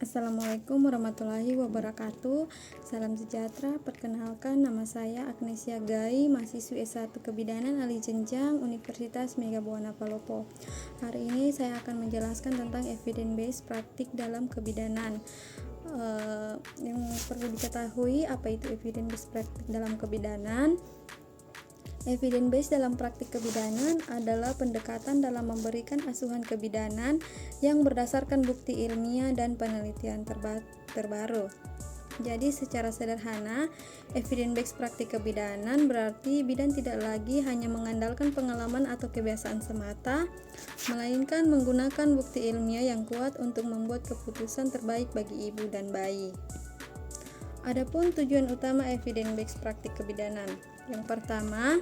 Assalamualaikum warahmatullahi wabarakatuh. Salam sejahtera. Perkenalkan, nama saya Agnesia Gai, mahasiswi S1 Kebidanan Alih Jenjang Universitas Mega Buana Palopo. Hari ini saya akan menjelaskan tentang evidence based praktik dalam kebidanan. Yang perlu diketahui, apa itu evidence based praktik dalam kebidanan? Evidence based dalam praktik kebidanan adalah pendekatan dalam memberikan asuhan kebidanan yang berdasarkan bukti ilmiah dan penelitian terbaru. Jadi secara sederhana, evidence based praktik kebidanan berarti bidan tidak lagi hanya mengandalkan pengalaman atau kebiasaan semata, melainkan menggunakan bukti ilmiah yang kuat untuk membuat keputusan terbaik bagi ibu dan bayi. Adapun tujuan utama evidence based praktik kebidanan. Yang pertama,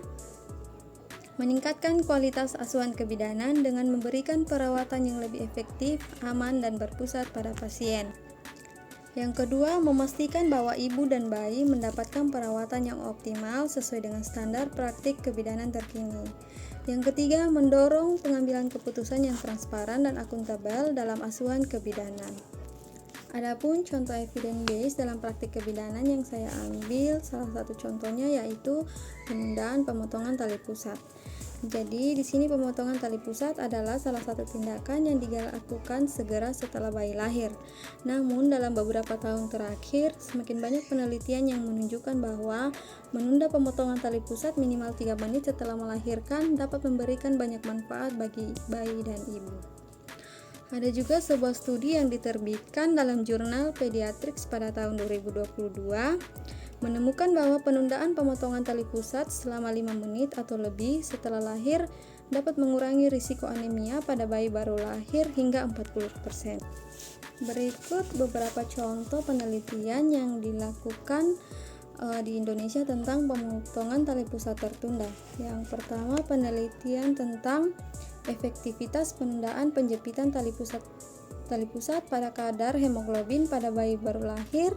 meningkatkan kualitas asuhan kebidanan dengan memberikan perawatan yang lebih efektif, aman, dan berpusat pada pasien. Yang kedua, memastikan bahwa ibu dan bayi mendapatkan perawatan yang optimal sesuai dengan standar praktik kebidanan terkini. Yang ketiga, mendorong pengambilan keputusan yang transparan dan akuntabel dalam asuhan kebidanan. Adapun contoh evidence based dalam praktik kebidanan yang saya ambil, salah satu contohnya yaitu penundaan pemotongan tali pusat. Jadi di sini pemotongan tali pusat adalah salah satu tindakan yang dilakukan segera setelah bayi lahir. Namun dalam beberapa tahun terakhir, semakin banyak penelitian yang menunjukkan bahwa menunda pemotongan tali pusat minimal 3 menit setelah melahirkan dapat memberikan banyak manfaat bagi bayi dan ibu. Ada juga sebuah studi yang diterbitkan dalam jurnal Pediatrics pada tahun 2022 menemukan bahwa penundaan pemotongan tali pusat selama 5 menit atau lebih setelah lahir dapat mengurangi risiko anemia pada bayi baru lahir hingga 40%. Berikut beberapa contoh penelitian yang dilakukan di Indonesia tentang pemotongan tali pusat tertunda. Yang pertama, penelitian tentang efektivitas penundaan penjepitan tali pusat pada kadar hemoglobin pada bayi baru lahir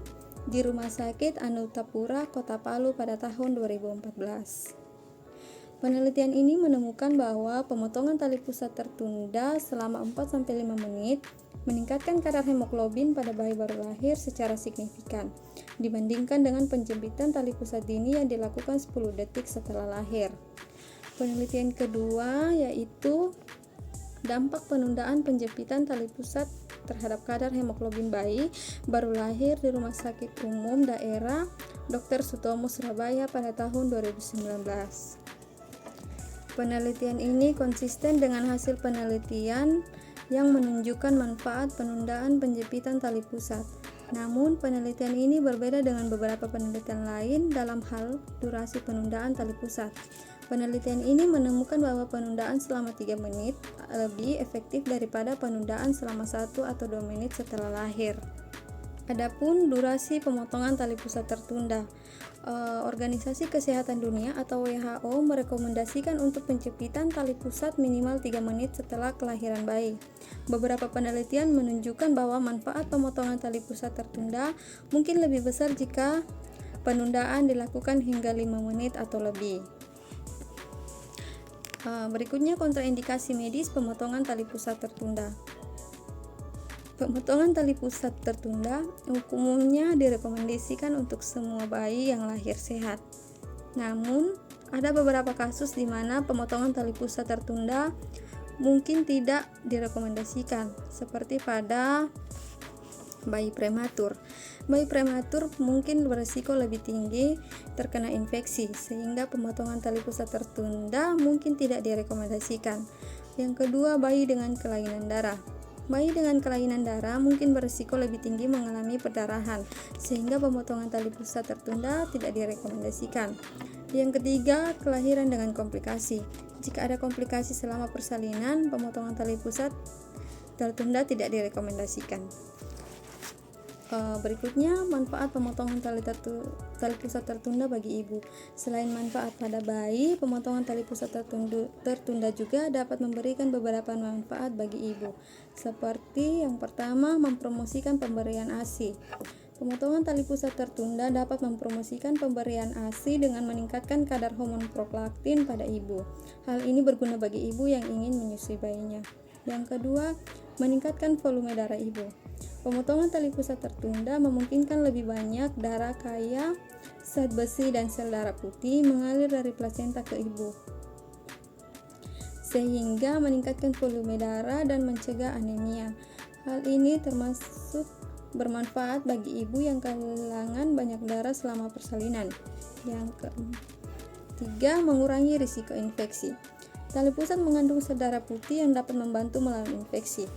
di Rumah Sakit Anutapura, Kota Palu pada tahun 2014. Penelitian ini menemukan bahwa pemotongan tali pusat tertunda selama 4-5 menit meningkatkan kadar hemoglobin pada bayi baru lahir secara signifikan dibandingkan dengan penjepitan tali pusat dini yang dilakukan 10 detik setelah lahir. Penelitian kedua yaitu dampak penundaan penjepitan tali pusat terhadap kadar hemoglobin bayi baru lahir di Rumah Sakit Umum Daerah Dr. Sutomo Surabaya pada tahun 2019. Penelitian ini konsisten dengan hasil penelitian yang menunjukkan manfaat penundaan penjepitan tali pusat. Namun, penelitian ini berbeda dengan beberapa penelitian lain dalam hal durasi penundaan tali pusat. Penelitian ini menemukan bahwa penundaan selama 3 menit lebih efektif daripada penundaan selama 1 atau 2 menit setelah lahir. Adapun durasi pemotongan tali pusat tertunda, Organisasi Kesehatan Dunia atau WHO merekomendasikan untuk penjepitan tali pusat minimal 3 menit setelah kelahiran bayi. Beberapa penelitian menunjukkan bahwa manfaat pemotongan tali pusat tertunda mungkin lebih besar jika penundaan dilakukan hingga 5 menit atau lebih. Berikutnya kontraindikasi medis pemotongan tali pusat tertunda. Pemotongan tali pusat tertunda umumnya direkomendasikan untuk semua bayi yang lahir sehat. Namun, ada beberapa kasus di mana pemotongan tali pusat tertunda mungkin tidak direkomendasikan, seperti pada bayi prematur. Bayi prematur mungkin berisiko lebih tinggi terkena infeksi, sehingga pemotongan tali pusat tertunda mungkin tidak direkomendasikan. Yang kedua, bayi dengan kelainan darah. Bayi dengan kelainan darah mungkin berisiko lebih tinggi mengalami perdarahan, sehingga pemotongan tali pusat tertunda tidak direkomendasikan. Yang ketiga, kelahiran dengan komplikasi. Jika ada komplikasi selama persalinan, pemotongan tali pusat tertunda tidak direkomendasikan. Berikutnya, manfaat pemotongan tali pusat tertunda bagi ibu. Selain manfaat pada bayi, pemotongan tali pusat tertunda juga dapat memberikan beberapa manfaat bagi ibu. Seperti yang pertama, mempromosikan pemberian ASI. Pemotongan tali pusat tertunda dapat mempromosikan pemberian ASI dengan meningkatkan kadar hormon prolaktin pada ibu. Hal ini berguna bagi ibu yang ingin menyusui bayinya. Yang kedua, meningkatkan volume darah ibu. Pemotongan tali pusat tertunda memungkinkan lebih banyak darah kaya zat besi dan sel darah putih mengalir dari plasenta ke ibu, sehingga meningkatkan volume darah dan mencegah anemia. Hal ini termasuk bermanfaat bagi ibu yang kehilangan banyak darah selama persalinan. Yang ketiga, mengurangi risiko infeksi. Tali pusat mengandung sel darah putih yang dapat membantu melawan infeksi.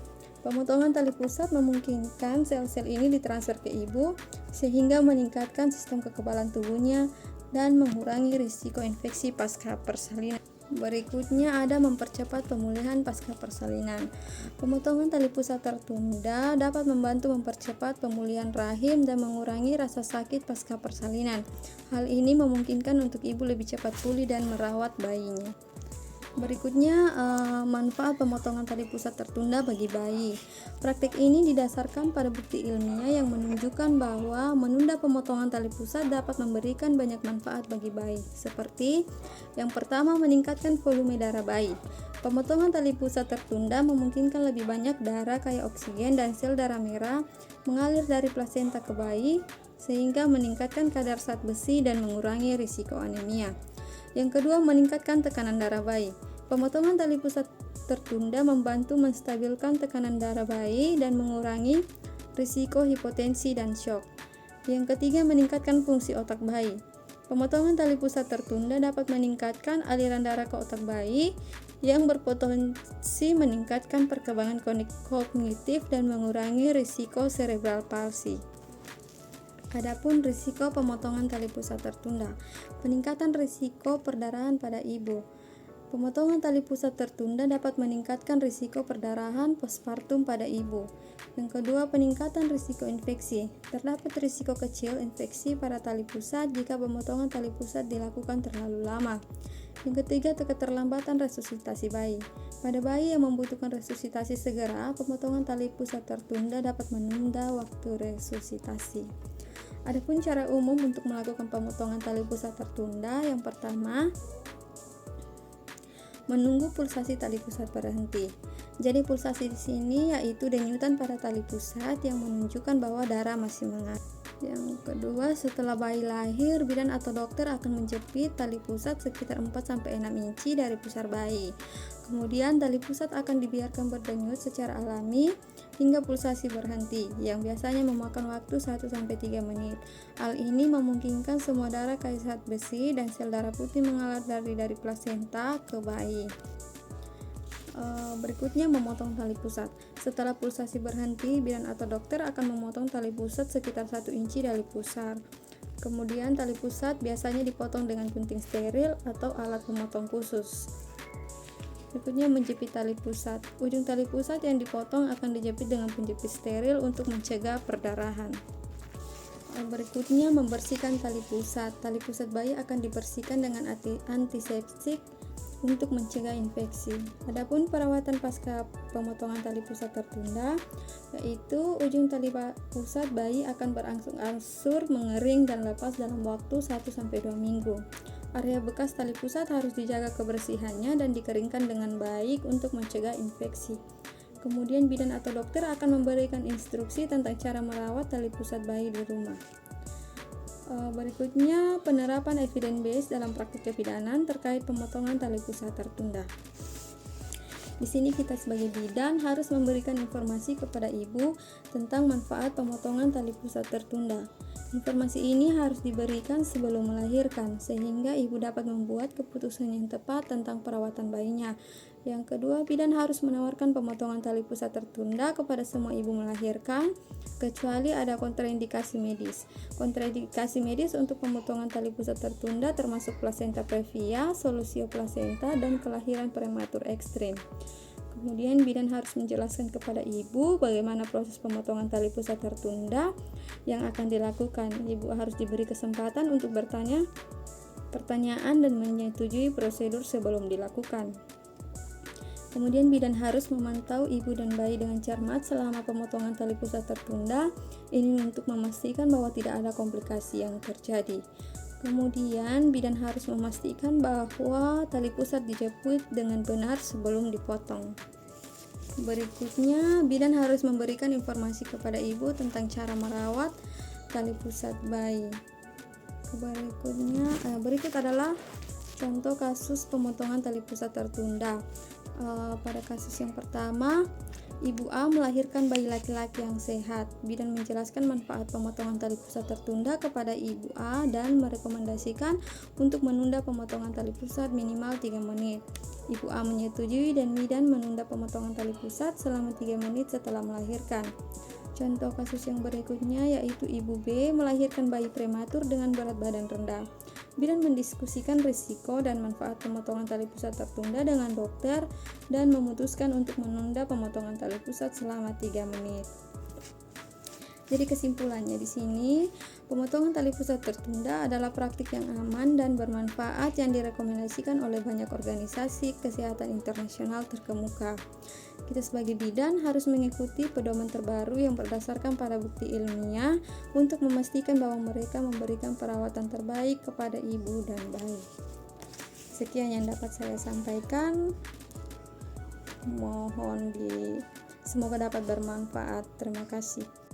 Pemotongan tali pusat memungkinkan sel-sel ini ditransfer ke ibu sehingga meningkatkan sistem kekebalan tubuhnya dan mengurangi risiko infeksi pasca persalinan. Berikutnya ada mempercepat pemulihan pasca persalinan. Pemotongan tali pusat tertunda dapat membantu mempercepat pemulihan rahim dan mengurangi rasa sakit pasca persalinan. Hal ini memungkinkan untuk ibu lebih cepat pulih dan merawat bayinya. Berikutnya, manfaat pemotongan tali pusat tertunda bagi bayi. Praktik ini didasarkan pada bukti ilmiah yang menunjukkan bahwa menunda pemotongan tali pusat dapat memberikan banyak manfaat bagi bayi, seperti yang pertama, meningkatkan volume darah bayi. Pemotongan tali pusat tertunda memungkinkan lebih banyak darah kaya oksigen dan sel darah merah mengalir dari plasenta ke bayi, sehingga meningkatkan kadar zat besi dan mengurangi risiko anemia. Yang kedua, meningkatkan tekanan darah bayi. Pemotongan tali pusat tertunda membantu menstabilkan tekanan darah bayi dan mengurangi risiko hipotensi dan syok. Yang ketiga, meningkatkan fungsi otak bayi. Pemotongan tali pusat tertunda dapat meningkatkan aliran darah ke otak bayi yang berpotensi meningkatkan perkembangan kognitif dan mengurangi risiko cerebral palsy. Adapun risiko pemotongan tali pusat tertunda, peningkatan risiko perdarahan pada ibu. Pemotongan tali pusat tertunda dapat meningkatkan risiko perdarahan postpartum pada ibu. Yang kedua, peningkatan risiko infeksi. Terdapat risiko kecil infeksi pada tali pusat jika pemotongan tali pusat dilakukan terlalu lama. Yang ketiga, keterlambatan resusitasi bayi. Pada bayi yang membutuhkan resusitasi segera, pemotongan tali pusat tertunda dapat menunda waktu resusitasi. Adapun cara umum untuk melakukan pemotongan tali pusat tertunda, yang pertama, menunggu pulsasi tali pusat berhenti. Jadi pulsasi di sini yaitu denyutan pada tali pusat yang menunjukkan bahwa darah masih mengalir. Yang kedua, setelah bayi lahir, bidan atau dokter akan menjepit tali pusat sekitar 4-6 inci dari pusar bayi. Kemudian tali pusat akan dibiarkan berdenyut secara alami hingga pulsasi berhenti, yang biasanya memakan waktu 1-3 menit. Hal ini memungkinkan semua darah kaya zat besi dan sel darah putih mengalir dari plasenta ke bayi. Berikutnya, memotong tali pusat. Setelah pulsasi berhenti, bidan atau dokter akan memotong tali pusat sekitar 1 inci dari pusar. Kemudian tali pusat biasanya dipotong dengan gunting steril atau alat pemotong khusus. Berikutnya, menjepit tali pusat. Ujung tali pusat yang dipotong akan dijepit dengan penjepit steril untuk mencegah perdarahan. Berikutnya, membersihkan tali pusat. Tali pusat bayi akan dibersihkan dengan antiseptik untuk mencegah infeksi. Adapun perawatan pasca pemotongan tali pusat tertunda, yaitu ujung tali pusat bayi akan berangsur-angsur mengering dan lepas dalam waktu 1-2 minggu. Area bekas tali pusat harus dijaga kebersihannya dan dikeringkan dengan baik untuk mencegah infeksi. Kemudian bidan atau dokter akan memberikan instruksi tentang cara merawat tali pusat bayi di rumah. Berikutnya, penerapan evidence base dalam praktik kebidanan terkait pemotongan tali pusat tertunda. Di sini kita sebagai bidan harus memberikan informasi kepada ibu tentang manfaat pemotongan tali pusat tertunda. Informasi ini harus diberikan sebelum melahirkan sehingga ibu dapat membuat keputusan yang tepat tentang perawatan bayinya. Yang kedua, bidan harus menawarkan pemotongan tali pusat tertunda kepada semua ibu melahirkan, kecuali ada kontraindikasi medis. Kontraindikasi medis untuk pemotongan tali pusat tertunda termasuk plasenta previa, solusio plasenta, dan kelahiran prematur ekstrim. Kemudian bidan harus menjelaskan kepada ibu bagaimana proses pemotongan tali pusat tertunda yang akan dilakukan. Ibu harus diberi kesempatan untuk bertanya pertanyaan dan menyetujui prosedur sebelum dilakukan. Kemudian bidan harus memantau ibu dan bayi dengan cermat selama pemotongan tali pusat tertunda, ini untuk memastikan bahwa tidak ada komplikasi yang terjadi. Kemudian bidan harus memastikan bahwa tali pusat dijepit dengan benar sebelum dipotong. Berikutnya, bidan harus memberikan informasi kepada ibu tentang cara merawat tali pusat bayi. Berikut adalah contoh kasus pemotongan tali pusat tertunda. Pada kasus yang pertama, Ibu A melahirkan bayi laki-laki yang sehat. Bidan menjelaskan manfaat pemotongan tali pusat tertunda kepada Ibu A dan merekomendasikan untuk menunda pemotongan tali pusat minimal 3 menit. Ibu A menyetujui dan bidan menunda pemotongan tali pusat selama 3 menit setelah melahirkan. Contoh kasus yang berikutnya yaitu Ibu B melahirkan bayi prematur dengan berat badan rendah. Bidan mendiskusikan risiko dan manfaat pemotongan tali pusat tertunda dengan dokter dan memutuskan untuk menunda pemotongan tali pusat selama 3 menit. Jadi kesimpulannya di sini, pemotongan tali pusat tertunda adalah praktik yang aman dan bermanfaat yang direkomendasikan oleh banyak organisasi kesehatan internasional terkemuka. Kita sebagai bidan harus mengikuti pedoman terbaru yang berdasarkan pada bukti ilmiah untuk memastikan bahwa mereka memberikan perawatan terbaik kepada ibu dan bayi. Sekian yang dapat saya sampaikan. Semoga dapat bermanfaat. Terima kasih.